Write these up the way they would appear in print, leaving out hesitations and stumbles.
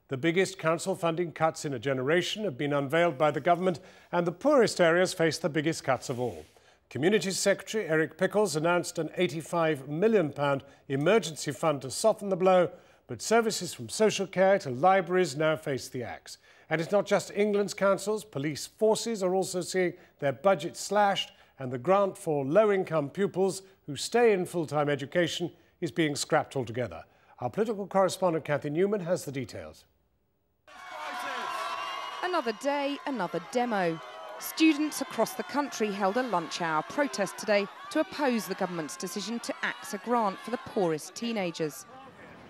The biggest council funding cuts in a generation have been unveiled by the government, and the poorest areas face the biggest cuts of all. Community Secretary Eric Pickles announced an £85 million emergency fund to soften the blow, but services from social care to libraries now face the axe. And it's not just England's councils. Police forces are also seeing their budget slashed, and the grant for low-income pupils who stay in full-time education is being scrapped altogether. Our political correspondent Cathy Newman has the details. Another day, another demo. Students across the country held a lunch hour protest today to oppose the government's decision to axe a grant for the poorest teenagers.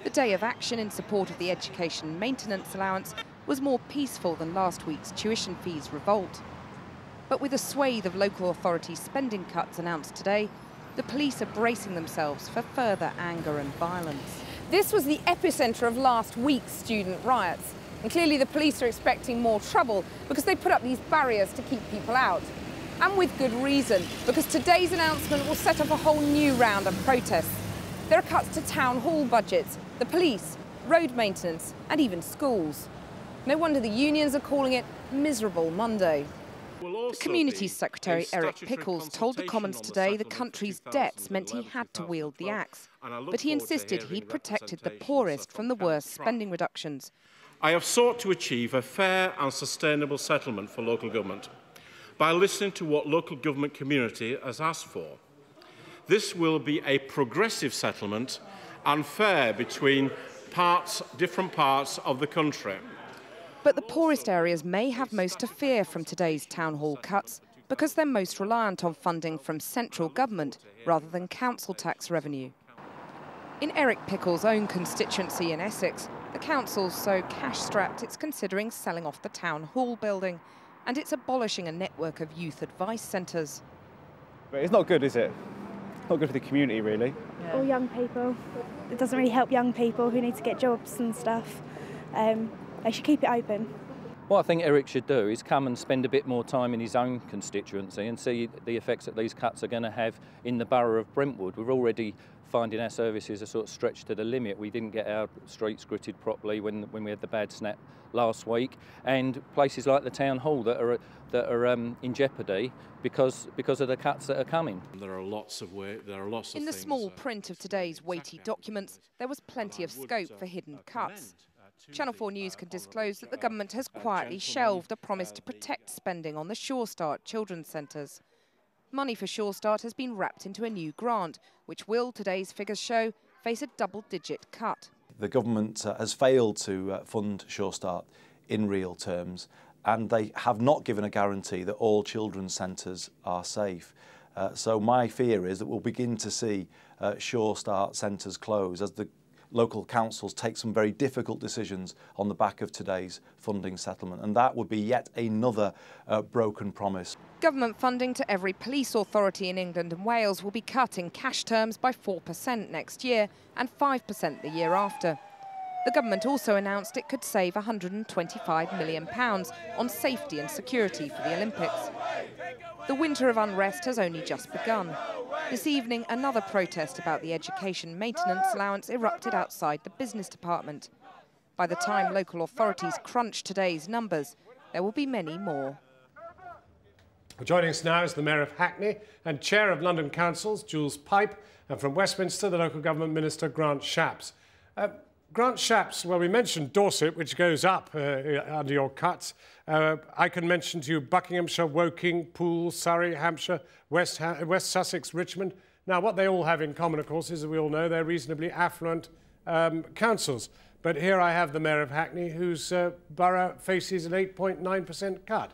The day of action in support of the education maintenance allowance was more peaceful than last week's tuition fees revolt. But with a swathe of local authority spending cuts announced today, the police are bracing themselves for further anger and violence. This was the epicentre of last week's student riots. And clearly the police are expecting more trouble because they put up these barriers to keep people out. And with good reason, because today's announcement will set off a whole new round of protests. There are cuts to town hall budgets, the police, road maintenance and even schools. No wonder the unions are calling it Miserable Monday. The Communities Secretary Eric Pickles told the Commons today the country's debts meant he had to wield the axe. But he insisted he'd protected the poorest from the worst spending reductions. I have sought to achieve a fair and sustainable settlement for local government by listening to what local government community has asked for. This will be a progressive settlement and fair between different parts of the country. But the poorest areas may have most to fear from today's town hall cuts because they're most reliant on funding from central government rather than council tax revenue. In Eric Pickles' own constituency in Essex, the council's so cash-strapped it's considering selling off the town hall building, and it's abolishing a network of youth advice centres. But it's not good, is it? Not good for the community, really. Or young people. It doesn't really help young people who need to get jobs and stuff. They should keep it open. What I think Eric should do is come and spend a bit more time in his own constituency and see the effects that these cuts are going to have in the borough of Brentwood. We're already finding our services are sort of stretched to the limit. We didn't get our streets gritted properly when we had the bad snap last week, and places like the town hall that are in jeopardy because of the cuts that are coming. There are lots of in the small print of today's weighty documents, there was plenty of scope for hidden cuts. Channel 4 News can disclose that the government has quietly shelved a promise to protect spending on the Sure Start children's centres. Money for Sure Start has been wrapped into a new grant, which will, today's figures show, face a double-digit cut. The government has failed to fund Sure Start in real terms, and they have not given a guarantee that all children's centres are safe. So my fear is that we'll begin to see Sure Start centres close as the local councils take some very difficult decisions on the back of today's funding settlement, and that would be yet another broken promise. Government funding to every police authority in England and Wales will be cut in cash terms by 4% next year and 5% the year after. The government also announced it could save £125 million on safety and security for the Olympics. The winter of unrest has only just begun. This evening, another protest about the education maintenance allowance erupted outside the business department. By the time local authorities crunch today's numbers, there will be many more. Joining us now is the Mayor of Hackney and Chair of London Councils, Jules Pipe, and from Westminster, the Local Government Minister, Grant Shapps. Grant Shapps, well, we mentioned Dorset, which goes up under your cuts. I can mention to you Buckinghamshire, Woking, Poole, Surrey, Hampshire, West Sussex, Richmond. Now, what they all have in common, of course, is that we all know they're reasonably affluent councils. But here I have the Mayor of Hackney, whose borough faces an 8.9% cut.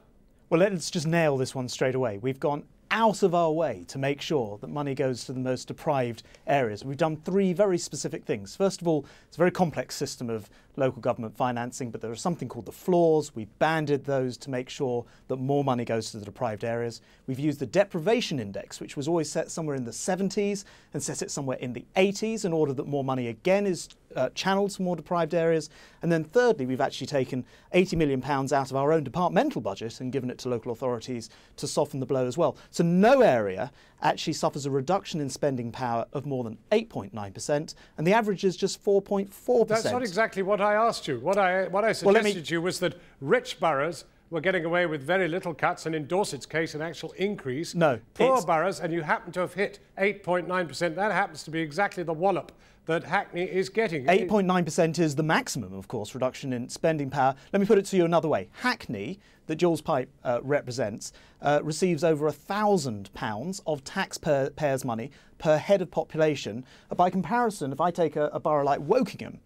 Well, let's just nail this one straight away. We've gone out of our way to make sure that money goes to the most deprived areas. We've done three very specific things. First of all, it's a very complex system of local government financing, but there is something called the floors. We've banded those to make sure that more money goes to the deprived areas. We've used the deprivation index, which was always set somewhere in the 70s, and set it somewhere in the 80s in order that more money again is channeled to more deprived areas. And then thirdly, we've actually taken £80 million out of our own departmental budget and given it to local authorities to soften the blow as well. So no area actually suffers a reduction in spending power of more than 8.9%, and the average is just 4.4%. That's not exactly what I asked you. What I suggested to you was that rich boroughs were getting away with very little cuts, and in Dorset's case, an actual increase. No. Poor boroughs, and you happen to have hit 8.9%. That happens to be exactly the wallop that Hackney is getting. 8.9% is the maximum, of course, reduction in spending power. Let me put it to you another way. Hackney, that Jules Pipe represents, receives over £1,000 of taxpayers' money per head of population. By comparison, if I take a borough like Wokingham,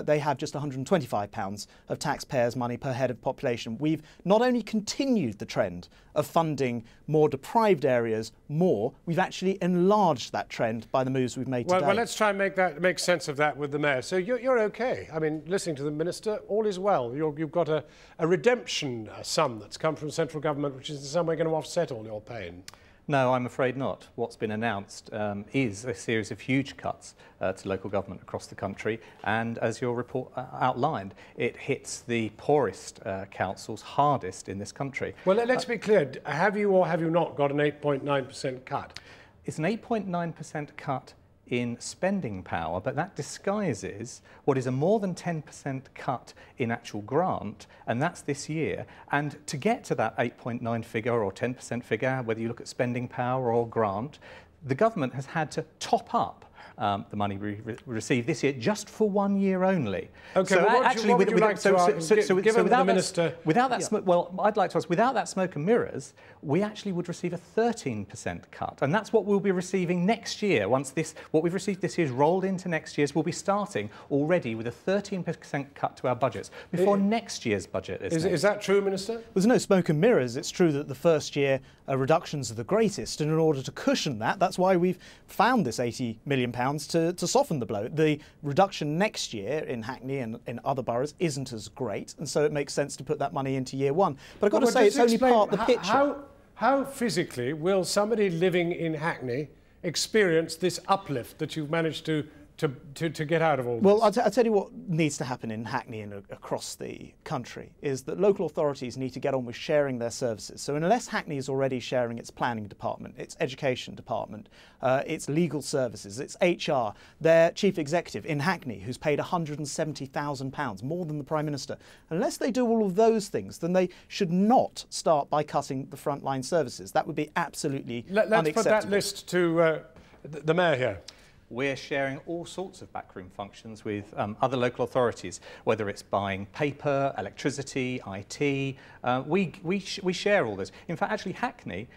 they have just £125 of taxpayers' money per head of population. We've not only continued the trend of funding more deprived areas more, we've actually enlarged that trend by the moves we've made today. Well, let's try and make sense of that with the Mayor. So you're OK. I mean, listening to the Minister, all is well. You've got a redemption sum that's come from central government, which is in some way going to offset all your pain. No, I'm afraid not. What's been announced is a series of huge cuts to local government across the country, and as your report outlined, it hits the poorest councils hardest in this country. Well, let's be clear. Have you or have you not got an 8.9% cut? It's an 8.9% cut in spending power, but that disguises what is a more than 10% cut in actual grant, and that's this year. And to get to that 8.9 figure or 10% figure, whether you look at spending power or grant, the government has had to top up the money we received this year just for 1 year only. Okay, so well, actually, what would you like to give the Minister? Without that, well, I'd like to ask, without that smoke and mirrors, we actually would receive a 13% cut, and that's what we'll be receiving next year. Once what we've received this year is rolled into next year's, we'll be starting already with a 13% cut to our budgets before next year's budget is that true, Minister? There's no smoke and mirrors. It's true that the first year reductions are the greatest, and in order to cushion that, that's why we've found this £80 million to soften the blow. The reduction next year in Hackney and in other boroughs isn't as great, and so it makes sense to put that money into year one. But I've got to say, it's only part of the picture. How physically will somebody living in Hackney experience this uplift that you've managed to get out of all this? Well, I'll tell you what needs to happen in Hackney and across the country is that local authorities need to get on with sharing their services. So unless Hackney is already sharing its planning department, its education department, its legal services, its HR, their chief executive in Hackney, who's paid £170,000, more than the Prime Minister, unless they do all of those things, then they should not start by cutting the frontline services. That would be absolutely unacceptable. Let's put that list to the Mayor here. We're sharing all sorts of backroom functions with other local authorities, whether it's buying paper, electricity, IT. We share all this. In fact, actually, Hackney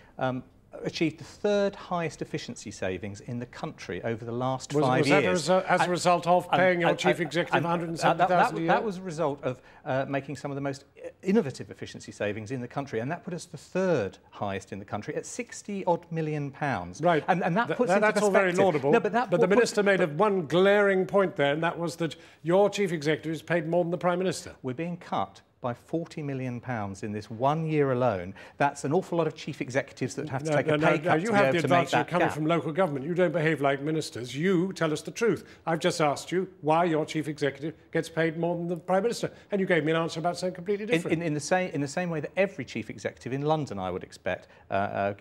achieved the third highest efficiency savings in the country over the last 5 years. Was that as a result of paying your chief executive £170,000 a year? That was a result of making some of the most innovative efficiency savings in the country, and that put us the third highest in the country at £60-odd million. Right, and that puts into that's all very laudable. No, but the Minister made one glaring point there, and that was that your chief executive is paid more than the Prime Minister. We're being cut by £40 million in this 1 year alone. That's an awful lot of chief executives that have to take a pay cut you to have be the able to make advantage that of coming gap. from local government. You don't behave like ministers. You tell us the truth. I've just asked you why your chief executive gets paid more than the Prime Minister, and you gave me an answer about something completely different. In the same way that every chief executive in London, I would expect,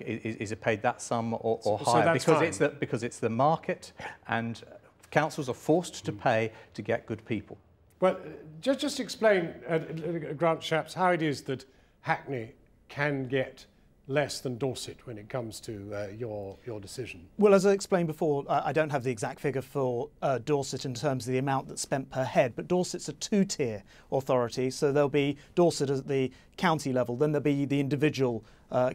is paid that sum or higher, so because it's the market, and councils are forced to pay to get good people. Well, just explain, Grant Shapps, how it is that Hackney can get less than Dorset when it comes to your decision. Well, as I explained before, I don't have the exact figure for Dorset in terms of the amount that's spent per head, but Dorset's a two-tier authority, so there'll be Dorset at the county level, then there'll be the individual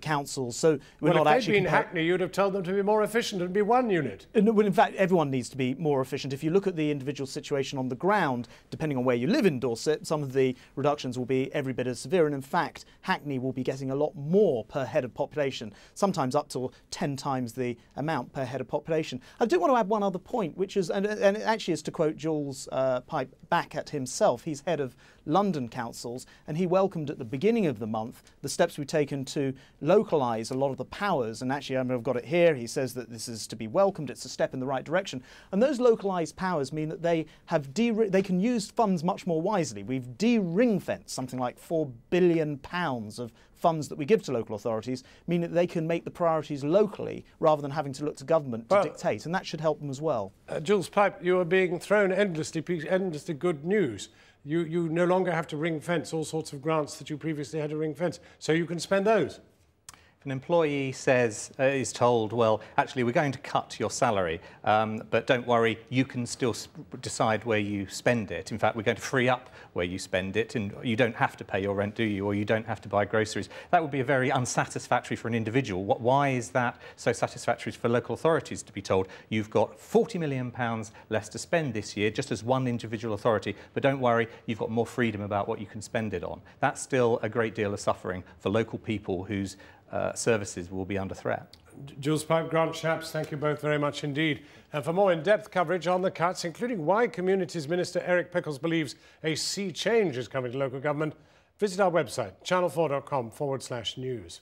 councils. So we're not actually. If they'd been Hackney, you'd have told them to be more efficient and be one unit. Well, in fact, everyone needs to be more efficient. If you look at the individual situation on the ground, depending on where you live in Dorset, some of the reductions will be every bit as severe. And in fact, Hackney will be getting a lot more per head of population, sometimes up to 10 times the amount per head of population. I do want to add one other point, which is, and it actually is to quote Jules Pipe back at himself. He's head of London councils, and he welcomed at the beginning of the month the steps we've taken to localise a lot of the powers. And actually, I've got it here. He says that this is to be welcomed. It's a step in the right direction. And those localised powers mean that they can use funds much more wisely. We've de-ring-fenced something like £4 billion of funds that we give to local authorities, mean that they can make the priorities locally rather than having to look to government to dictate, and that should help them as well. Jules Pipe, you are being thrown endlessly good news. You no longer have to ring-fence all sorts of grants that you previously had to ring-fence, so you can spend those. If an employee is told, well, actually, we're going to cut your salary, but don't worry, you can still decide where you spend it. In fact, we're going to free up where you spend it, and you don't have to pay your rent, do you? Or you don't have to buy groceries. That would be very unsatisfactory for an individual. Why is that so satisfactory for local authorities to be told, you've got £40 million less to spend this year, just as one individual authority, but don't worry, you've got more freedom about what you can spend it on. That's still a great deal of suffering for local people whose services will be under threat. Jules Pipe, Grant Shapps, thank you both very much indeed. And for more in-depth coverage on the cuts, including why Communities Minister Eric Pickles believes a sea change is coming to local government, visit our website, channel4.com/news.